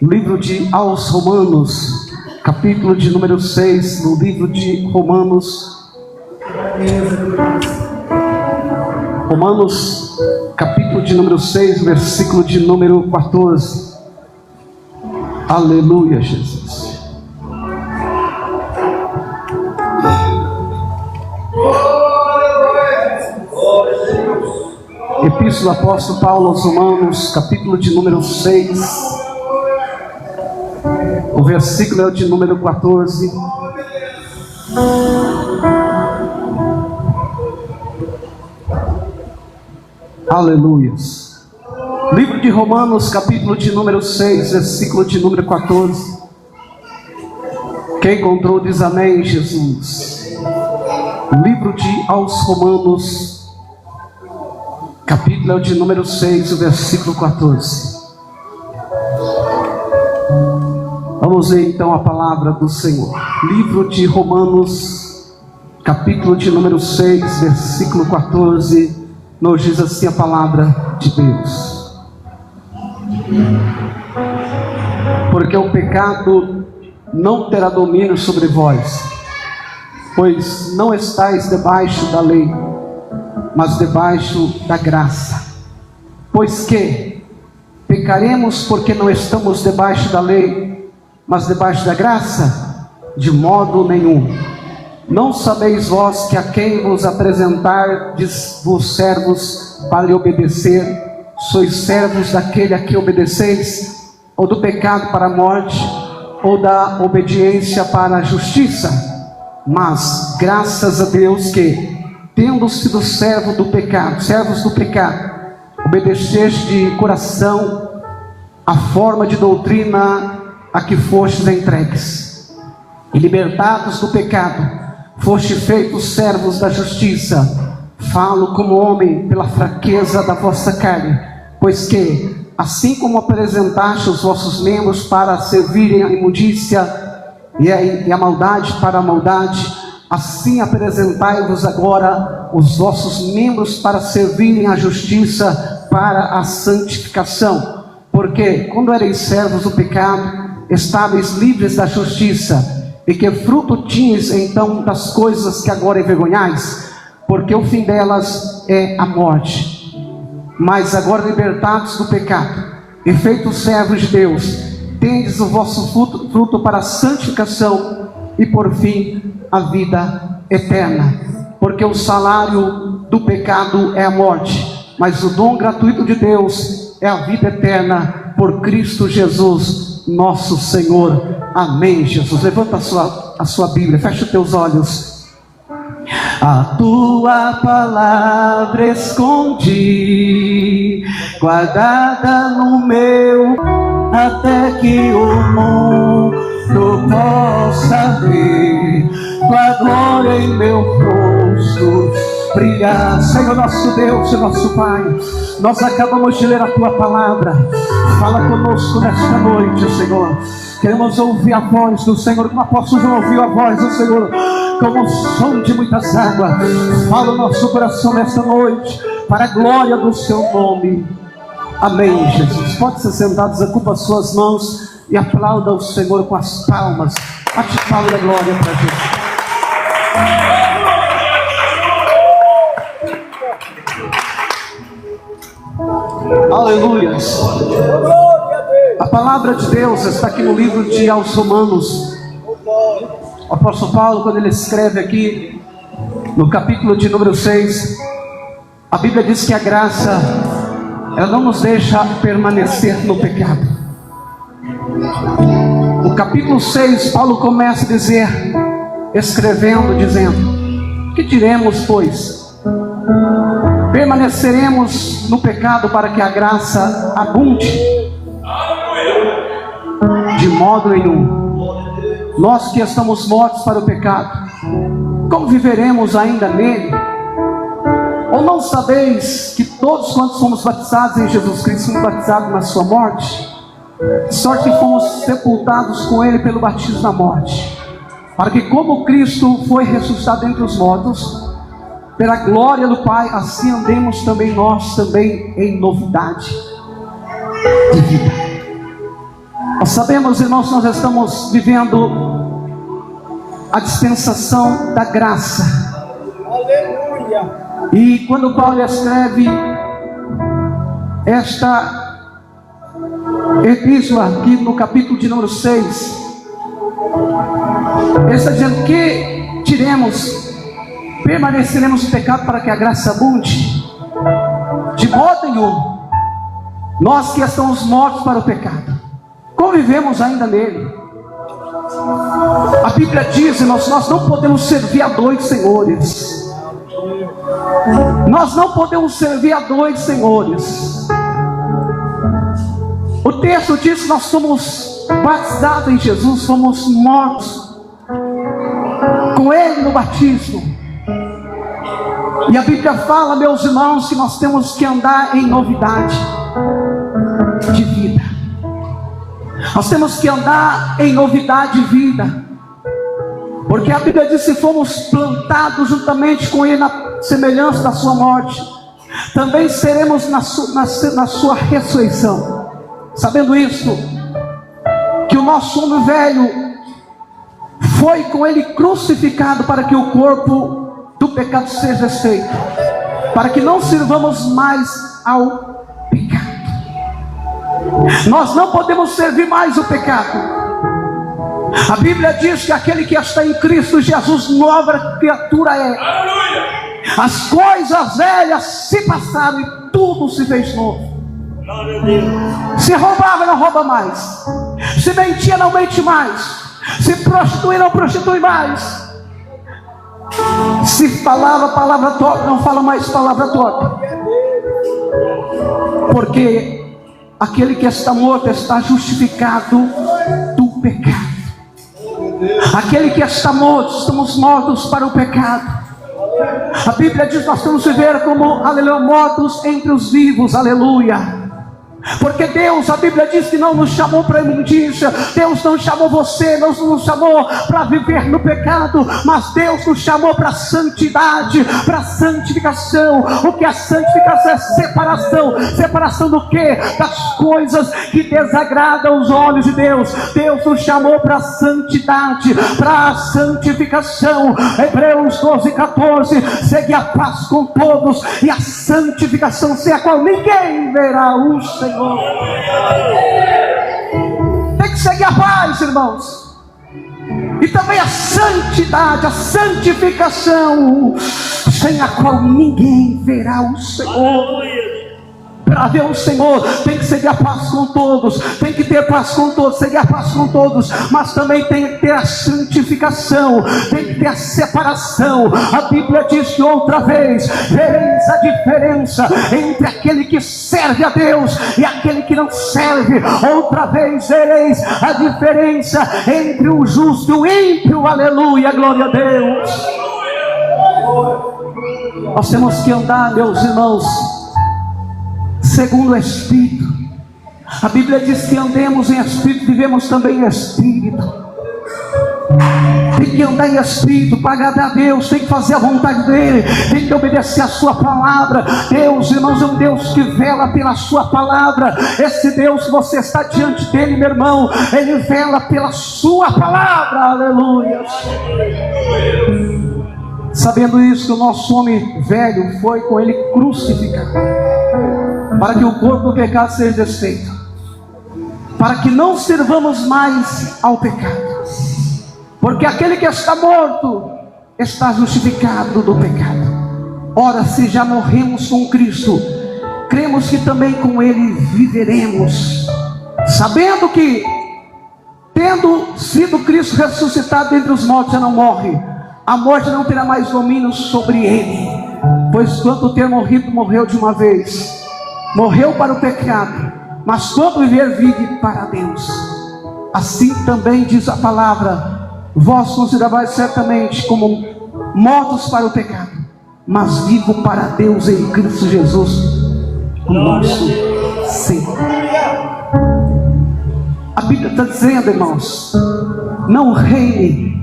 Livro de aos Romanos, capítulo de número 6, no livro de Romanos, capítulo de número 6, versículo de número 14. Aleluia, Jesus. Epístola do apóstolo Paulo aos Romanos, capítulo de número 6, o versículo é o de número 14. Aleluias. Livro de Romanos, capítulo de número 6, versículo de número 14. Quem encontrou diz amém, Jesus. Livro de aos Romanos, capítulo é o de número 6, o versículo 14. Vamos ler então a palavra do Senhor. Livro de Romanos, capítulo de número 6, versículo 14, nos diz assim a palavra de Deus: porque o pecado não terá domínio sobre vós, pois não estáis debaixo da lei, mas debaixo da graça. Pois que pecaremos porque não estamos debaixo da lei, mas debaixo da graça? De modo nenhum. Não sabeis vós que a quem vos apresentardes vos servos para lhe obedecer, sois servos daquele a que obedeceis, ou do pecado para a morte, ou da obediência para a justiça? Mas graças a Deus que, tendo sido servos do pecado, obedeceste de coração a forma de doutrina a que fostes entregues, e libertados do pecado, foste feitos servos da justiça. Falo como homem pela fraqueza da vossa carne, pois que, assim como apresentaste os vossos membros para servirem à imundícia e a maldade para a maldade, assim apresentai-vos agora os vossos membros para servirem à justiça, para a santificação. Porque quando ereis servos do pecado, estáveis livres da justiça. E que fruto tinhas então das coisas que agora envergonhais? Porque o fim delas é a morte. Mas agora libertados do pecado e feitos servos de Deus, tendes o vosso fruto para a santificação e por fim a vida eterna. Porque o salário do pecado é a morte, mas o dom gratuito de Deus é a vida eterna por Cristo Jesus nosso Senhor. Amém, Jesus. Levanta a sua Bíblia, fecha os teus olhos. A tua palavra escondi, guardada no meu, até que o mundo possa ver tua glória em meu rosto brilhar. Senhor nosso Deus e nosso Pai, nós acabamos de ler a tua palavra. Fala conosco nesta noite, Senhor. Queremos ouvir a voz do Senhor, como o apóstolo João ouviu a voz do Senhor, como o som de muitas águas. Fala o nosso coração nesta noite, para a glória do seu nome. Amém, Jesus. Pode ser sentado, desocupa as suas mãos e aplauda o Senhor com as palmas. Bate palma da glória para Jesus. Aleluia. A palavra de Deus está aqui no livro de aos Romanos. O apóstolo Paulo, quando ele escreve aqui no capítulo de número 6, a Bíblia diz que a graça, ela não nos deixa permanecer no pecado. O capítulo 6, Paulo começa a dizer, dizendo: que diremos, pois? Permaneceremos no pecado para que a graça abunde? De modo nenhum. Nós que estamos mortos para o pecado, como viveremos ainda nele? Ou não sabeis que todos quantos fomos batizados em Jesus Cristo, fomos batizados na sua morte? De sorte que fomos sepultados com ele pelo batismo na morte, para que como Cristo foi ressuscitado entre os mortos, pela glória do Pai, assim andemos também nós também em novidade de vida. Nós sabemos, irmãos, nós estamos vivendo a dispensação da graça. Aleluia. E quando Paulo escreve esta epístola aqui no capítulo de número 6, ele está dizendo que permaneceremos no pecado para que a graça abunde? De modo nenhum. Nós que estamos mortos para o pecado, convivemos ainda nele. A Bíblia diz, irmãos, nós não podemos servir a dois senhores. Nós não podemos servir a dois senhores. O texto diz que nós somos batizados em Jesus, fomos mortos com Ele no batismo. E a Bíblia fala, meus irmãos, que nós temos que andar em novidade de vida. Nós temos que andar em novidade de vida, porque a Bíblia diz que fomos plantados juntamente com Ele na semelhança da sua morte, também seremos na sua ressurreição. Sabendo isso, que o nosso homem velho foi com Ele crucificado para que o corpo do pecado seja desfeito, para que não sirvamos mais ao pecado. Nós não podemos servir mais o pecado. A Bíblia diz que aquele que está em Cristo Jesus, nova criatura é. As coisas velhas se passaram e tudo se fez novo. Se roubava, não rouba mais. Se mentia, não mente mais. Se prostitui, não prostitui mais. Se falava palavra torta, não fala mais palavra torta. Porque aquele que está morto está justificado do pecado. Aquele que está morto, estamos mortos para o pecado. A Bíblia diz que nós temos que viver como, aleluia, mortos entre os vivos, aleluia. Porque Deus, a Bíblia diz que não nos chamou para a imundícia. Deus não chamou você, não nos chamou para viver no pecado, mas Deus nos chamou para a santidade, para a santificação. O que é santificação? É separação. Separação do que? Das coisas que desagradam os olhos de Deus. Deus nos chamou para a santidade, para a santificação. Hebreus 12:14, segue a paz com todos e a santificação, sem a qual ninguém verá o Senhor. Tem que seguir a paz, irmãos, e também a santidade, a santificação, sem a qual ninguém verá o Senhor. Para ver o Senhor, tem que seguir a paz com todos, tem que ter paz com todos, seguir a paz com todos, mas também tem que ter a santificação, tem que ter a separação. A Bíblia diz que outra vez vereis a diferença entre aquele que serve a Deus e aquele que não serve. Outra vez vereis a diferença entre o justo e o ímpio, aleluia, glória a Deus. Nós temos que andar, meus irmãos, segundo o Espírito. A Bíblia diz que andemos em Espírito, vivemos também em Espírito. Tem que andar em Espírito para agradar a Deus, tem que fazer a vontade dEle, tem que obedecer a sua palavra. Deus, irmãos, é um Deus que vela pela sua palavra. Esse Deus, se você está diante dEle, meu irmão, Ele vela pela sua palavra, aleluia. Sabendo isso, que o nosso homem velho foi com Ele crucificado, para que o corpo do pecado seja desfeito, para que não sirvamos mais ao pecado. Porque aquele que está morto está justificado do pecado. Ora, se já morremos com Cristo, cremos que também com Ele viveremos, sabendo que, tendo sido Cristo ressuscitado dentre os mortos, já não morre. A morte não terá mais domínio sobre Ele, pois quanto ter morrido, morreu de uma vez. Morreu para o pecado, mas quando viver, vive para Deus. Assim também diz a palavra: vós consideravais certamente como mortos para o pecado, mas vivo para Deus em Cristo Jesus, o nosso Senhor. A Bíblia está dizendo, irmãos, não reine,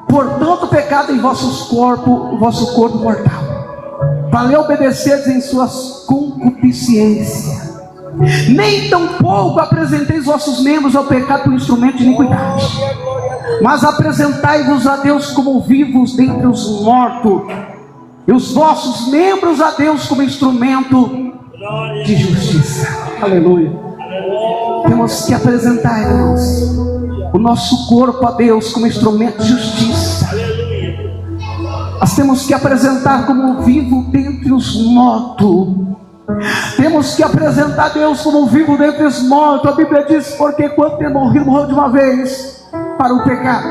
portanto, pecado em vosso corpo mortal, para lhe obedecer em suas concupiscências. Nem tampouco apresenteis vossos membros ao pecado por instrumento de iniquidade, mas apresentai-vos a Deus como vivos dentre os mortos, e os vossos membros a Deus como instrumento de justiça. Aleluia. Temos que apresentar, irmãos, o nosso corpo a Deus como instrumento de justiça. Nós temos que apresentar como vivo dentre os mortos. Temos que apresentar Deus como vivo dentre os mortos. A Bíblia diz: porque quando tem morrido, morreu de uma vez para o pecado,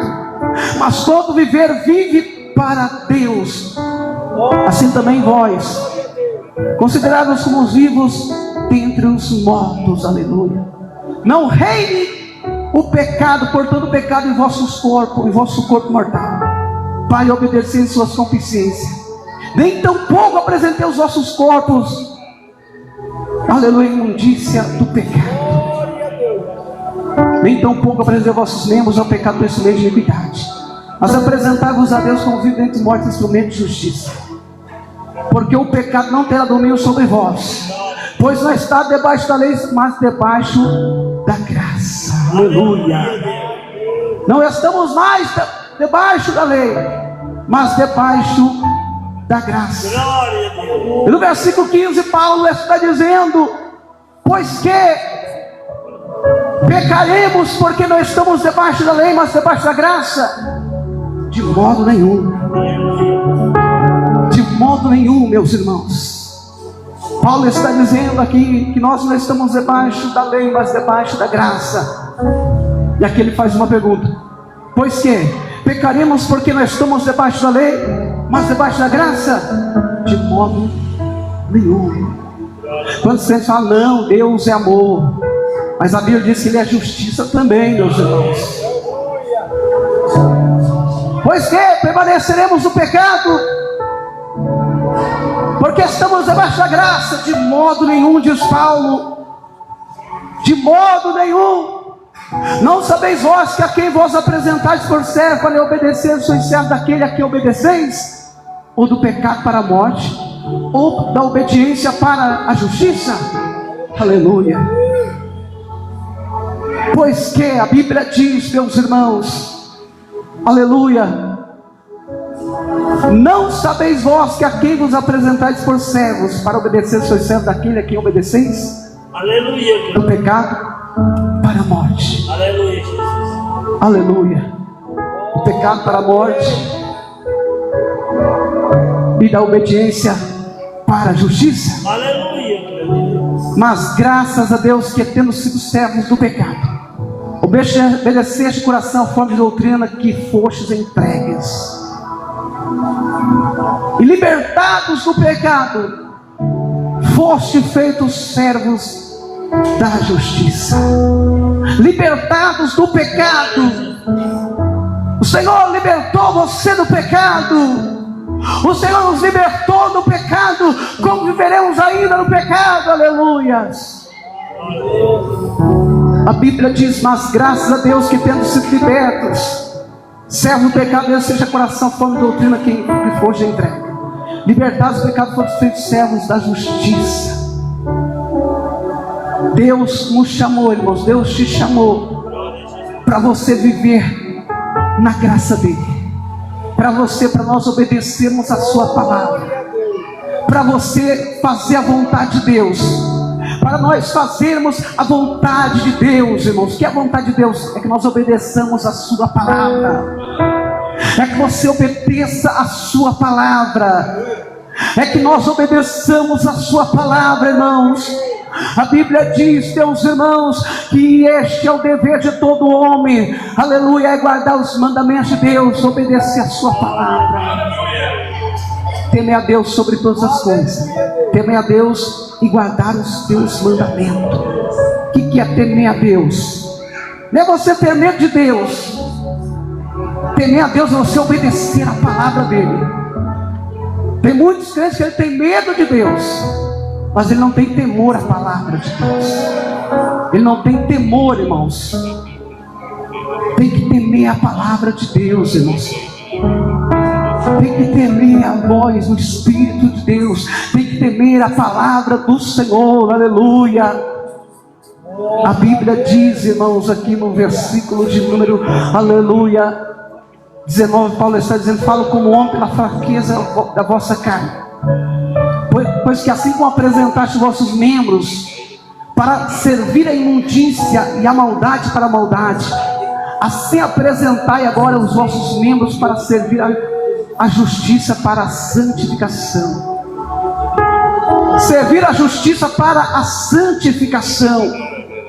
mas todo viver vive para Deus. Assim também vós, considerados como os vivos dentre os mortos. Aleluia. Não reine o pecado, portanto o pecado em vossos corpos, em vosso corpo mortal, para obedecer em suas consciências. Nem tampouco apresentei os vossos corpos, aleluia, imundícia do pecado. Nem tampouco apresentei vossos membros ao pecado por instrumento de iniquidade, mas apresentai-vos a Deus como vivo dentre os mortos, instrumento de justiça. Porque o pecado não terá domínio sobre vós, pois não está debaixo da lei, mas debaixo da graça. Aleluia. Não estamos mais debaixo da lei, mas debaixo da graça. E no versículo 15, Paulo está dizendo: pois que pecaremos porque não estamos debaixo da lei, mas debaixo da graça? De modo nenhum. De modo nenhum, meus irmãos. Paulo está dizendo aqui que nós não estamos debaixo da lei, mas debaixo da graça. E aqui ele faz uma pergunta: pois que pecaremos porque nós estamos debaixo da lei, mas debaixo da graça? De modo nenhum. Quando você fala, não, Deus é amor, mas a Bíblia diz que Ele é justiça também, meus irmãos. Pois que permaneceremos no pecado porque estamos debaixo da graça? De modo nenhum, diz Paulo. De modo nenhum. Não sabeis vós que a quem vos apresentais por servo para lhe obedecer, sois servo daquele a quem obedeceis? Ou do pecado para a morte, ou da obediência para a justiça? Aleluia. Pois que a Bíblia diz, meus irmãos, aleluia, não sabeis vós que a quem vos apresentais por servos para obedecer, sois servos daquele a quem obedeceis? Aleluia. Do pecado para a morte. Aleluia, Jesus. Aleluia. Do pecado para a morte e da obediência para a justiça. Aleluia. Mas graças a Deus que, tendo sido servos do pecado, obedeceste de coração a forma de doutrina que fostes entregues, e libertados do pecado, foste feitos servos da justiça. Libertados do pecado. O Senhor libertou você do pecado. O Senhor nos libertou do pecado. Como viveremos ainda no pecado? Aleluias. A Bíblia diz: mas graças a Deus que, tendo sido libertos, servo do pecado, Deus seja coração, forma de doutrina que lhe fosse entregue. Libertados do pecado, foram feitos servos da justiça. Deus nos chamou, irmãos, Deus te chamou para você viver na graça dele, para nós obedecermos a sua palavra, para você fazer a vontade de Deus, para nós fazermos a vontade de Deus, irmãos. Que é a vontade de Deus? É que nós obedeçamos a sua palavra, é que você obedeça a sua palavra, é que nós obedeçamos a sua palavra, irmãos. A Bíblia diz, meus irmãos, que este é o dever de todo homem, aleluia, é guardar os mandamentos de Deus, obedecer a sua palavra. Temer a Deus sobre todas as coisas, temer a Deus e guardar os teus mandamentos. O que é temer a Deus? Não é você ter medo de Deus. Temer a Deus é você obedecer a palavra dele. Tem muitos crentes que ele tem medo de Deus, mas ele não tem temor à palavra de Deus. Ele não tem temor, irmãos. Tem que temer a palavra de Deus, irmãos. Tem que temer a voz do Espírito de Deus. Tem que temer a palavra do Senhor, aleluia. A Bíblia diz, irmãos, aqui no versículo de número, aleluia, 19, Paulo está dizendo: falo como homem pela fraqueza da vossa carne, pois que assim como apresentaste vossos membros para servir a imundícia e a maldade para a maldade, assim apresentai agora os vossos membros para servir a justiça para a santificação. Servir a justiça para a santificação.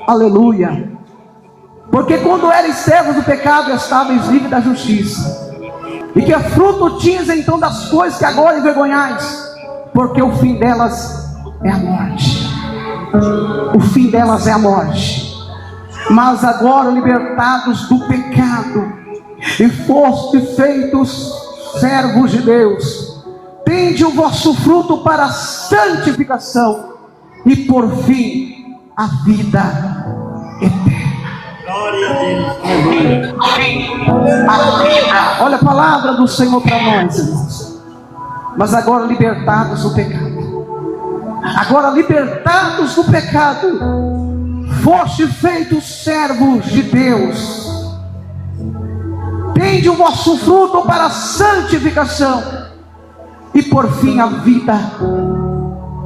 Aleluia. Porque quando eres servos do pecado, estáveis livres da justiça. E que fruto tinhas então das coisas que agora envergonhais, porque o fim delas é a morte. O fim delas é a morte. Mas agora libertados do pecado e foste feitos servos de Deus, tende o vosso fruto para a santificação e por fim a vida eterna. Glória a Deus. A vida. Olha a palavra do Senhor para nós, irmãos. Mas agora libertados do pecado. Agora libertados do pecado, foste feitos servos de Deus. Tende o vosso fruto para a santificação e por fim a vida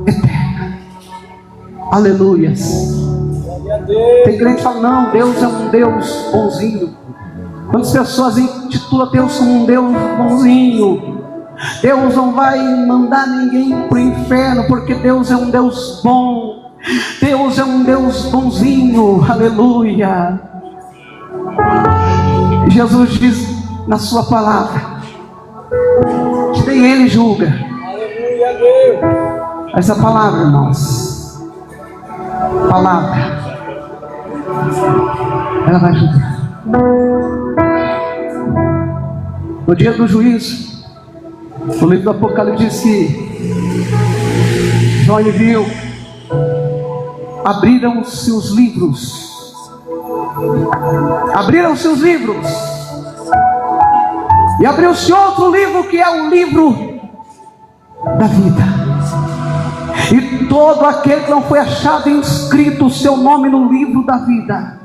eterna. Aleluias. Tem crente que fala: não, Deus é um Deus bonzinho. Quantas pessoas intitulam Deus como um Deus bonzinho? Deus não vai mandar ninguém para o inferno, porque Deus é um Deus bom. Deus é um Deus bonzinho. Aleluia. Jesus diz na sua palavra que nem Ele julga. Aleluia, Deus. Essa palavra, irmãos, palavra, ela vai julgar. No dia do juízo, o livro do Apocalipse diz que João viu, abriram-se os livros. Abriram-se os livros. E abriu-se outro livro, que é o livro da vida. E todo aquele que não foi achado inscrito o seu nome no livro da vida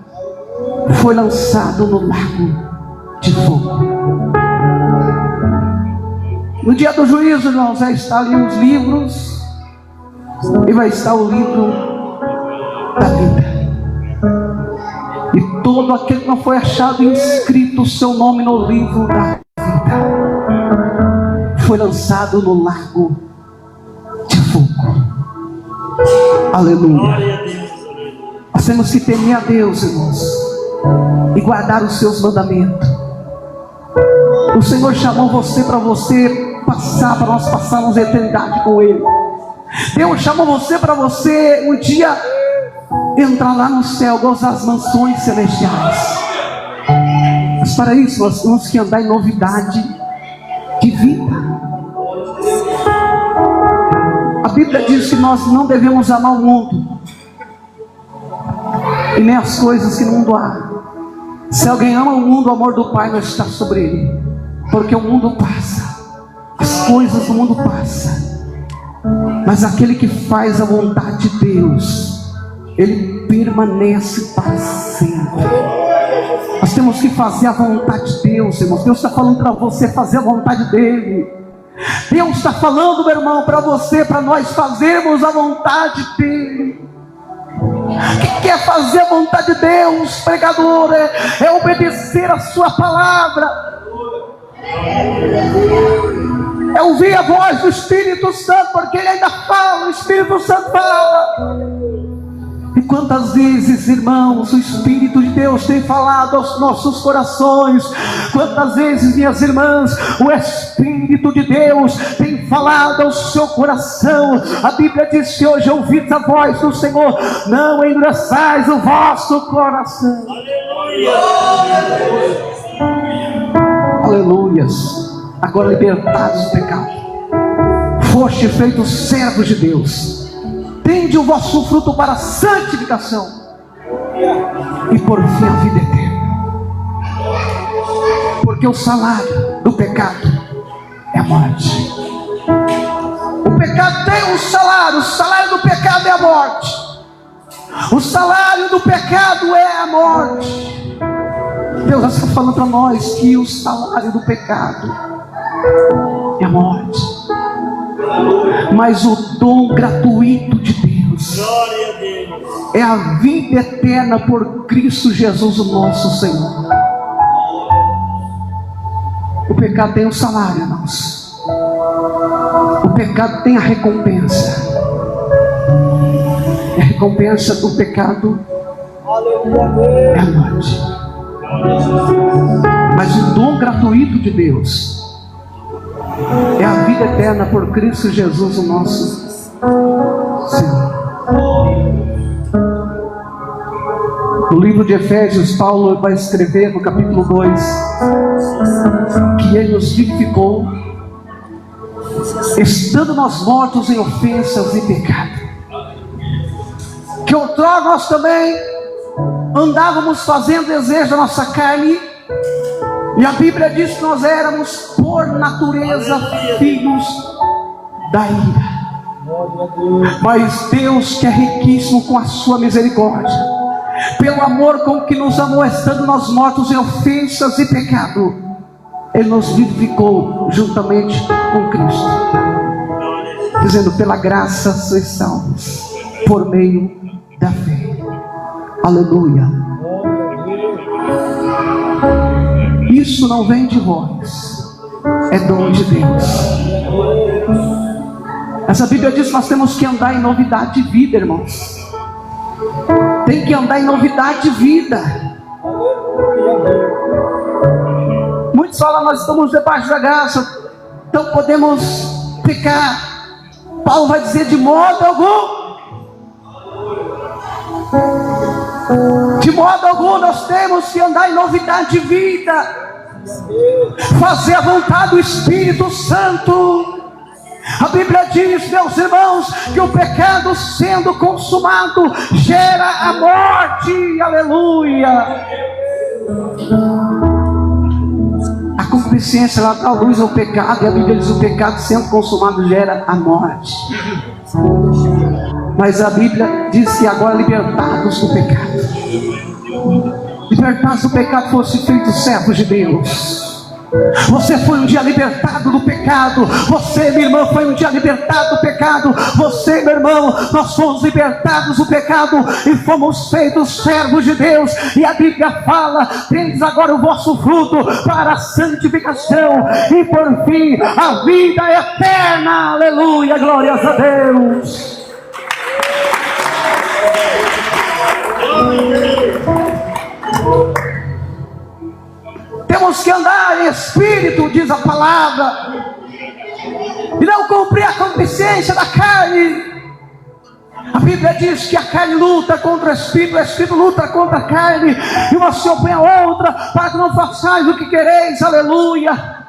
foi lançado no lago de fogo. No dia do juízo, irmãos, vai estar ali os livros, e vai estar o livro da vida. E todo aquele que não foi achado inscrito o seu nome no livro da vida foi lançado no lago de fogo. Aleluia. Nós temos que temer a Deus, irmãos, e guardar os seus mandamentos. O Senhor chamou você para você passar, para nós passarmos a eternidade com Ele. Deus chamou você para você um dia entrar lá no céu, gozar as mansões celestiais. Mas para isso nós temos que andar em novidade de vida. A Bíblia diz que nós não devemos amar o mundo e nem as coisas que no mundo há. Se alguém ama o mundo, o amor do Pai não está sobre ele, porque o mundo passa, as coisas do mundo passam, mas aquele que faz a vontade de Deus, ele permanece para sempre. Nós temos que fazer a vontade de Deus, irmãos. Deus está falando para você fazer a vontade dele. Deus está falando, meu irmão, para você, para nós fazermos a vontade dele. Quem quer fazer a vontade de Deus, pregador, é obedecer a sua palavra, é ouvir a voz do Espírito Santo, porque ele ainda fala, o Espírito Santo fala. E quantas vezes, irmãos, o Espírito de Deus tem falado aos nossos corações? Quantas vezes, minhas irmãs, o Espírito de Deus tem falado ao seu coração? A Bíblia diz que hoje ouvis a voz do Senhor, não endureçais o vosso coração. Aleluias. Agora libertados do pecado, foste feitos servos de Deus. Tende o vosso fruto para a santificação e por fim a vida eterna. Porque o salário do pecado é a morte. O pecado tem um salário, o salário do pecado é a morte. O salário do pecado é a morte. Deus está falando para nós que o salário do pecado é a morte, mas o dom gratuito de Deus Glória a Deus. é a vida eterna por Cristo Jesus, o nosso Senhor. O pecado tem um salário, irmãos. O pecado tem a recompensa. E a recompensa do pecado é a morte. Mas o dom gratuito de Deus é a vida eterna por Cristo Jesus, o nosso Senhor. No livro de Efésios, Paulo vai escrever no capítulo 2 que Ele nos vivificou, estando nós mortos em ofensas e pecado, que outrora nós também andávamos fazendo desejo da nossa carne, e a Bíblia diz que nós éramos por natureza filhos da ira. Mas Deus, que é riquíssimo com a sua misericórdia, pelo amor com que nos amou, estando nós mortos em ofensas e pecado, Ele nos vivificou juntamente com Cristo, dizendo: pela graça sois salvos por meio da fé. Aleluia. Isso não vem de vós, é dom de Deus. Essa Bíblia diz que nós temos que andar em novidade de vida, irmãos. Tem que andar em novidade de vida. Muitos falam: nós estamos debaixo da graça, então podemos pecar. Paulo vai dizer: de modo algum. De modo algum nós temos que andar em novidade de vida, fazer a vontade do Espírito Santo. A Bíblia diz, meus irmãos, que o pecado sendo consumado gera a morte. Aleluia. A concupiscência, ela dá luz ao pecado, e a Bíblia diz: o pecado sendo consumado gera a morte. Mas a Bíblia diz que agora libertados do pecado, libertados do pecado, fosse feitos servos de Deus. Você foi um dia libertado do pecado. Você, minha irmã, foi um dia libertado do pecado. Você, meu irmão, nós fomos libertados do pecado e fomos feitos servos de Deus. E a Bíblia fala: tendes agora o vosso fruto para a santificação e por fim a vida eterna. Aleluia, glórias a Deus. Temos que andar em espírito, diz a palavra, e não cumprir a concupiscência da carne. A Bíblia diz que a carne luta contra o espírito luta contra a carne, e uma se opõe a outra, para que não façais o que quereis. Aleluia.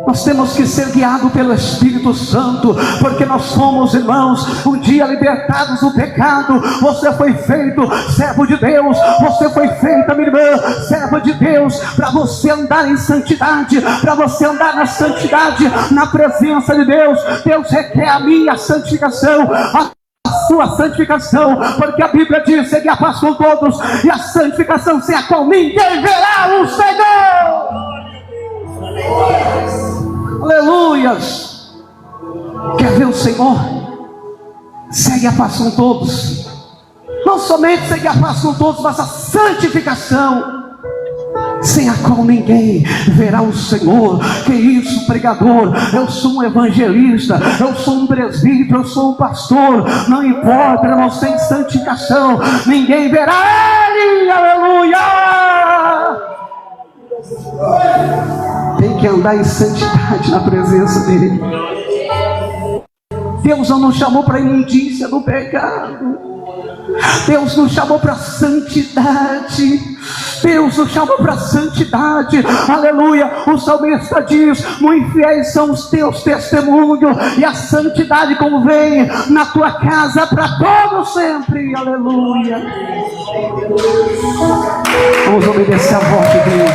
Nós temos que ser guiados pelo Espírito Santo, porque nós fomos, irmãos, um dia libertados do pecado. Você foi feito servo de Deus. Você foi feita, minha irmã, serva de Deus, para você andar em santidade, para você andar na santidade, na presença de Deus. Deus requer a minha santificação, a sua santificação, porque a Bíblia diz: segui a paz com todos, e a santificação sem a qual ninguém verá o Senhor. Aleluias. Quer ver o Senhor? Segue a paz com todos. Não somente segue a paz com todos, mas a santificação, sem a qual ninguém verá o Senhor. Que isso, pregador? Eu sou um evangelista, eu sou um presbítero, eu sou um pastor. Não importa, irmão, sem santificação ninguém verá Ele. Aleluia. Tem que andar em santidade na presença dele. Deus não nos chamou para a imundícia do pecado. Deus nos chamou para a santidade. Deus nos chamou para a santidade. Aleluia. O salmista diz: muito fiéis são os teus testemunhos, e a santidade convém na tua casa para todo sempre. Aleluia. Vamos obedecer a voz de Deus.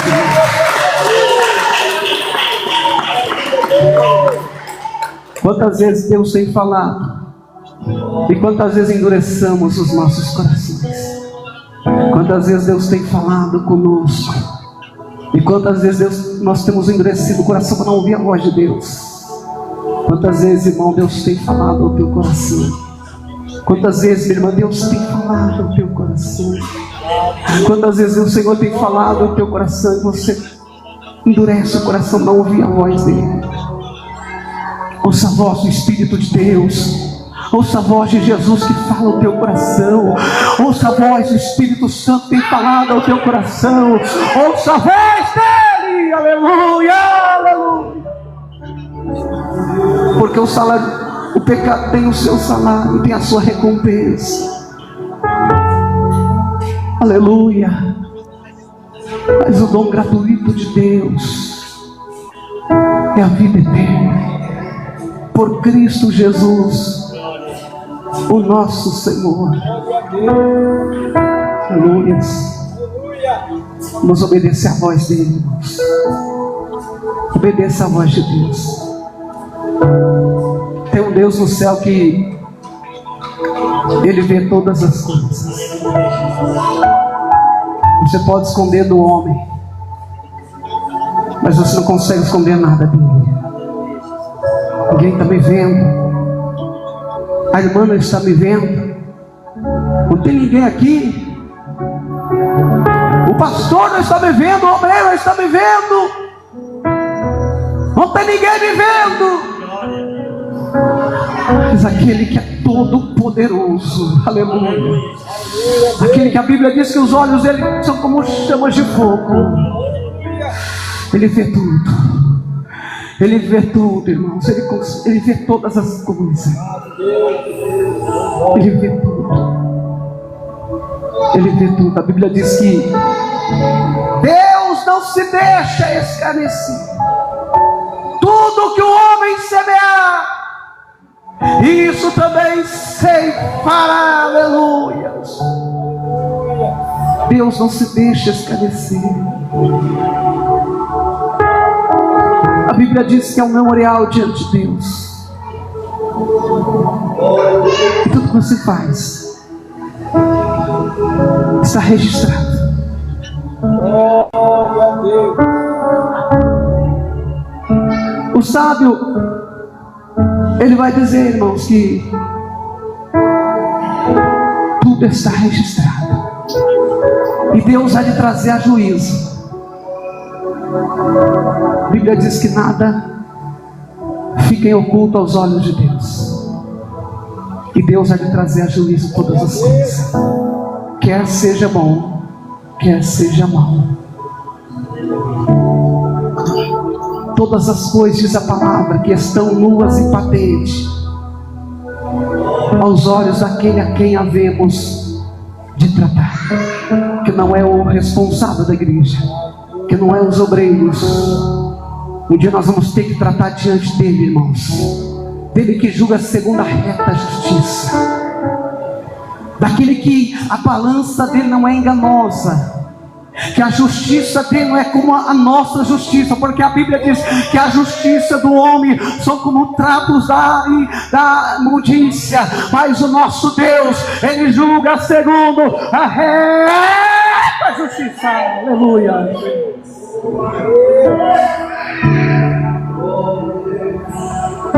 Quantas vezes Deus tem falado, e quantas vezes endureçamos os nossos corações. Quantas vezes Deus tem falado conosco, e quantas vezes nós temos endurecido o coração para não ouvir a voz de Deus. Quantas vezes, irmão, Deus tem falado ao teu coração? Quantas vezes, minha irmã, Deus tem falado ao teu coração? Quantas vezes o Senhor tem falado ao teu coração e você endurece o coração, não ouvir a voz dele? Ouça a voz do Espírito de Deus. Ouça a voz de Jesus que fala ao teu coração. Ouça a voz do Espírito Santo que tem falado ao teu coração. Ouça a voz dele. Aleluia, aleluia. Porque o pecado tem o seu salário, tem a sua recompensa. Aleluia. Mas o dom gratuito de Deus é a vida eterna por Cristo Jesus, o nosso Senhor. Aleluia. Vamos obedecer a voz dele, irmãos. Obedeça a voz de Deus. Tem um Deus no céu que ele vê todas as coisas. Você pode esconder do homem, mas você não consegue esconder nada dele. Ninguém está me vendo. A irmã não está me vendo. Não tem ninguém aqui. O pastor não está me vendo. O obreiro não está me vendo. Não tem ninguém me vendo. Mas aquele que é todo poderoso, aleluia, aquele que a Bíblia diz que os olhos dele são como chamas de fogo, ele vê tudo. Ele vê tudo, irmãos. Ele vê todas as coisas. Ele vê tudo. Ele vê tudo. A Bíblia diz que Deus não se deixa escarnecer. Tudo que o homem semear, isso também ceifará. Aleluia. Deus não se deixa escarnecer. A Bíblia diz que é um memorial diante de Deus. E tudo que você faz está registrado. O sábio, ele vai dizer, irmãos, que tudo está registrado. E Deus vai lhe trazer a juízo. A Bíblia diz que nada fica em oculto aos olhos de Deus. E Deus vai lhe trazer a juízo todas as coisas. Quer seja bom, quer seja mal. Todas as coisas, diz a palavra, que estão nuas e patentes aos olhos daquele a quem havemos de tratar, que não é o responsável da igreja, que não é os obreiros. Um dia nós vamos ter que tratar diante dele, irmãos, dele que julga segundo a reta justiça, daquele que a balança dele não é enganosa, que a justiça dele não é como a nossa justiça, porque a Bíblia diz que a justiça do homem são como trapos da imundícia, mas o nosso Deus, ele julga segundo a reta justiça. Aleluia.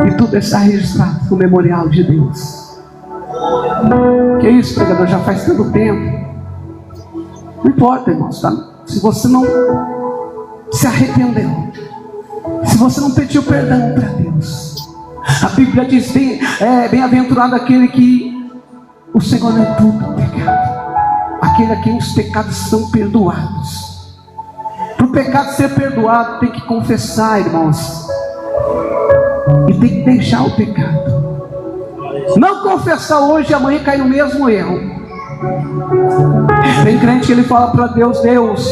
E tudo está registrado no memorial de Deus. Que isso, pregador, já faz tanto tempo. Não importa, irmãos, tá? Se você não se arrependeu, se você não pediu perdão para Deus, a Bíblia diz: bem-aventurado aquele que o Senhor não imputa o pecado, aquele a quem os pecados são perdoados. Para o pecado ser perdoado, tem que confessar, irmãos, e tem que deixar o pecado. Não confessar hoje e amanhã cair no mesmo erro. Tem crente que ele fala para Deus: Deus,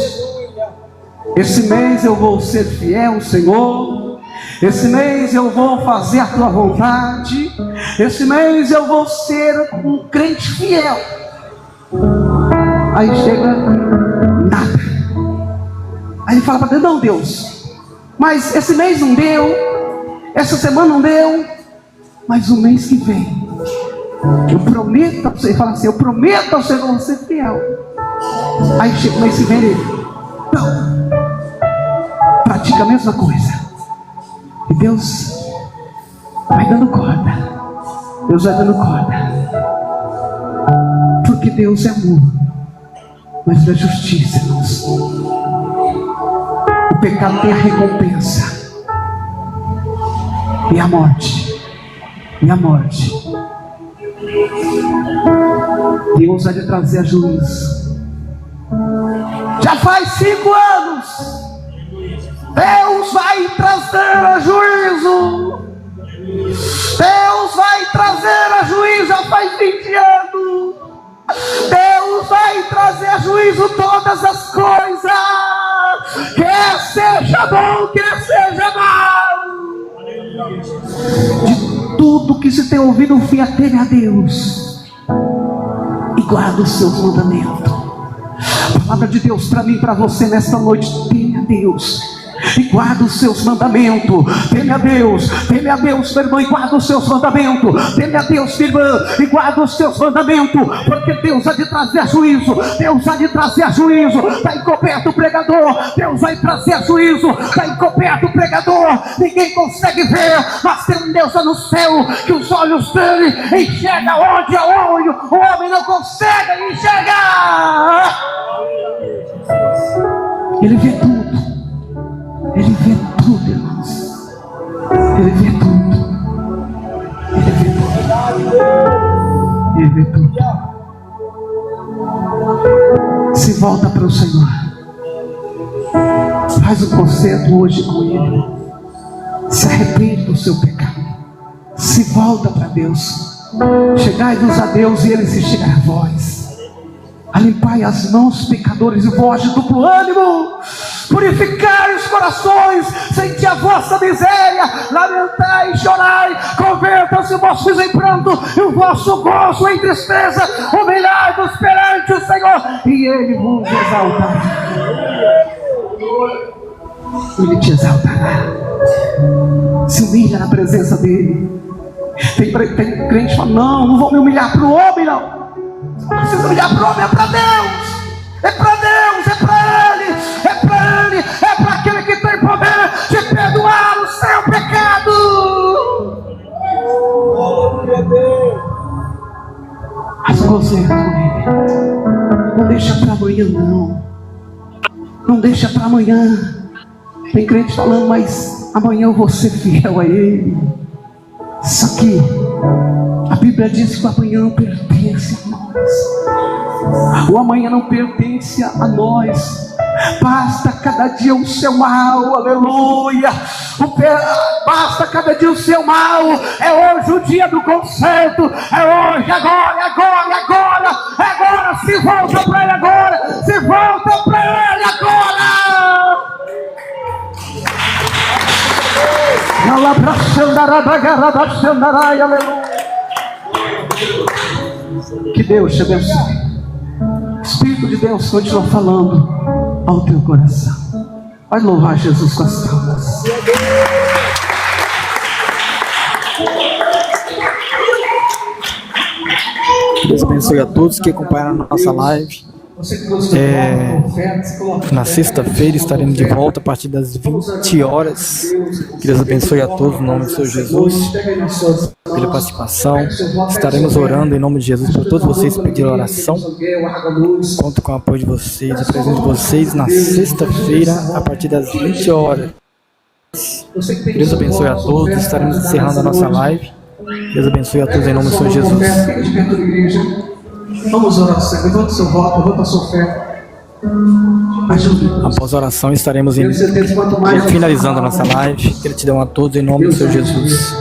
esse mês eu vou ser fiel, Senhor. Esse mês eu vou fazer a tua vontade. Esse mês eu vou ser um crente fiel. Aí chega nada. Aí ele fala para Deus: não, Deus, mas esse mês não deu, essa semana não deu, mas o mês que vem eu prometo ao Senhor. Ele fala assim: eu prometo ao Senhor ser fiel. Aí chega mês que vem ele, então, pratica a mesma coisa. E Deus vai dando corda. Deus vai dando corda. Porque Deus é amor, mas da justiça, irmãos. O pecado tem a recompensa. E a morte. E a morte. Deus vai lhe trazer a juízo. Já faz 5 anos. Deus vai trazer a juízo. Deus vai trazer a juízo. Já faz 20 anos. Deus vai trazer a juízo todas as coisas. Quer seja bom, quer seja mal. De tudo que se tem ouvido, o fim atene a Deus. E guarda os seus mandamentos. A palavra de Deus para mim e para você nesta noite: teme a Deus e guarda os seus mandamentos. Teme a Deus, meu irmão, e guarda os seus mandamentos. Teme a Deus, minha irmã, e guarda os seus mandamentos. Porque Deus há de trazer a juízo. Deus há de trazer a juízo. Está encoberto o pregador. Deus vai trazer a juízo. Está encoberto o pregador. Ninguém consegue ver, mas tem um Deus lá no céu que os olhos dele enxergam onde a olho o homem não consegue enxergar. Ele vê tudo. Ele vê tudo, irmãos. Ele vê tudo. Ele vê tudo. Ele vê tudo. Se volta para o Senhor. Faz um concerto hoje com Ele. Se arrepende do seu pecado. Se volta para Deus. Chegai-vos a Deus e Ele se chegará a vós. Limpai as mãos, pecadores, e vós de duplo ânimo. Purificai os corações, senti a vossa miséria, lamentai e chorai, convertam-se os vossos em pranto e o vosso gozo em tristeza, humilhai-vos perante o Senhor e Ele vos exaltará. Ele te exaltará. Se humilha na presença dEle. Tem crente que fala: não vou me humilhar para o homem, não. Não precisa humilhar para o homem, é para Deus. É para Deus, é para Ele, é para Ele, é para aquele que tem poder de perdoar o seu pecado. Faz um concerto com Ele. Não deixa para amanhã, não. Não deixa para amanhã. Tem crente falando: mas amanhã eu vou ser fiel a Ele. Só que a Bíblia diz que o amanhã não pertence a nós. O amanhã não pertence a nós. Basta cada dia o seu mal, aleluia. Basta cada dia o seu mal. É hoje o dia do concerto. É hoje, agora. Se volta para Ele agora. Se volta para Ele agora. Aleluia. Que Deus te abençoe. Espírito de Deus continua falando ao teu coração. Vai louvar Jesus com as palmas. Deus abençoe a todos que acompanharam a nossa live. Na sexta-feira estaremos de volta a partir das 20 horas. Que Deus abençoe a todos, em nome do Senhor Jesus, pela participação. Estaremos orando em nome de Jesus por todos vocês que pediram oração. Conto com o apoio de vocês, a presença de vocês na sexta-feira a partir das 20 horas. Que Deus abençoe a todos. Estaremos encerrando a nossa live. Deus abençoe a todos em nome do Senhor Jesus. Vamos orar, Senhor. Levanta o seu voto, levanta a sua fé. Ajude. Após a oração estaremos finalizando a nossa live. Gratidão a todos em nome do Senhor Jesus.